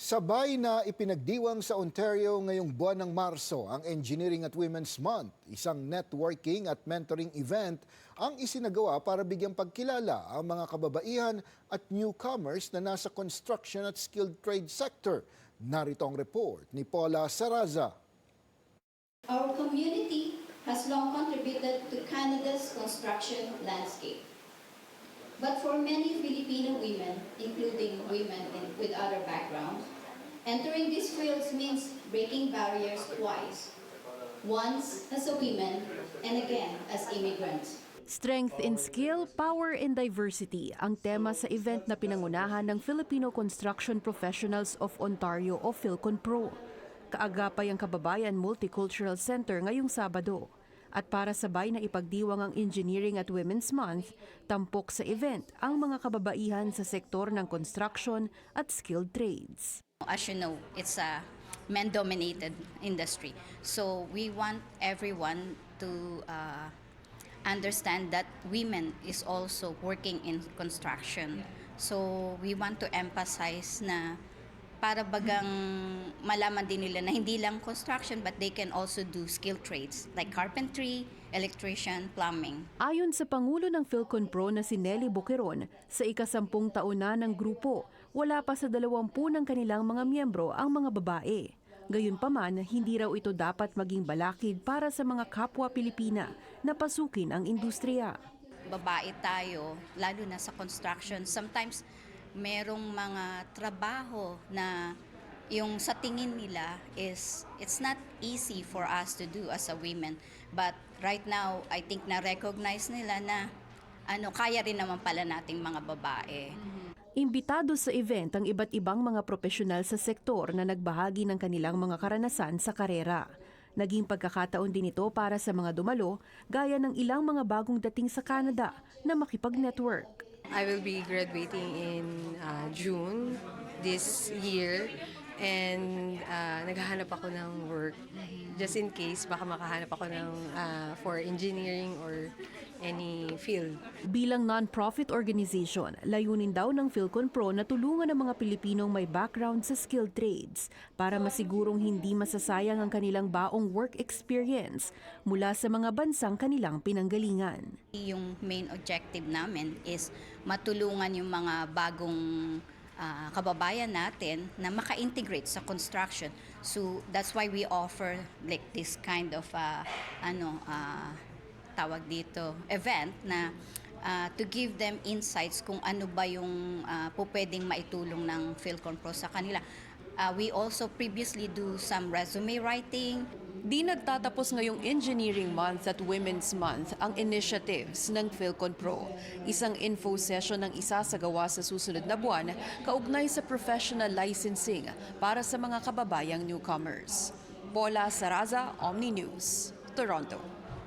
Sabay na ipinagdiwang sa Ontario ngayong buwan ng Marso ang Engineering at Women's Month, isang networking at mentoring event ang isinagawa para bigyang pagkilala ang mga kababaihan at newcomers na nasa construction at skilled trade sector. Narito ang report ni Paula Saraza. Our community has long contributed to Canada's construction landscape. But for many Filipino women, including women with other backgrounds, entering these fields means breaking barriers twice. Once as a woman and again as immigrants. Strength in skill, power in diversity ang tema sa event na pinangunahan ng Filipino Construction Professionals of Ontario o PhilConPro. Kaagapay ang Kababayan Multicultural Center ngayong Sabado. At para sabay na ipagdiwang ang Engineering at Women's Month, tampok sa event ang mga kababaihan sa sektor ng construction at skilled trades. As you know, it's a men-dominated industry. So we want everyone to understand that women is also working in construction. So we want to emphasize na para bagang malaman din nila na hindi lang construction but they can also do skilled trades like carpentry, electrician, plumbing. Ayon sa Pangulo ng PhilConPro na si Nelly Boqueron, sa ika-10 taon na ng grupo, wala pa sa 20 ng kanilang mga miyembro ang mga babae. Gayunpaman, hindi raw ito dapat maging balakid para sa mga kapwa Pilipina na pasukin ang industriya. Babae tayo, lalo na sa construction, sometimes merong mga trabaho na yung sa tingin nila is it's not easy for us to do as a women. But right now, I think na-recognize nila na kaya rin naman pala nating mga babae. Imbitado sa event ang iba't ibang mga profesional sa sektor na nagbahagi ng kanilang mga karanasan sa karera. Naging pagkakataon din ito para sa mga dumalo, gaya ng ilang mga bagong dating sa Canada na makipag-network. I will be graduating in June this year and naghahanap ako ng work just in case baka makahanap ako ng for engineering or any field. Bilang non-profit organization, layunin daw ng PhilConPro na tulungan ang mga Pilipinong may background sa skilled trades para masigurong hindi masasayang ang kanilang baong work experience mula sa mga bansang kanilang pinanggalingan. Yung main objective namin is matulungan yung mga bagong kababayan natin na maka-integrate sa construction. So that's why we offer like this kind of tawag dito event na to give them insights kung ano ba yung pwedeng maitulong ng PhilConPro sa kanila. We also previously do some resume writing. Di nagtatapos ngayong Engineering Month at Women's Month ang initiatives ng PhilConPro. Isang info session ang isasagawa sa susunod na buwan kaugnay sa professional licensing para sa mga kababayang newcomers. Paula Saraza, Omni News, Toronto.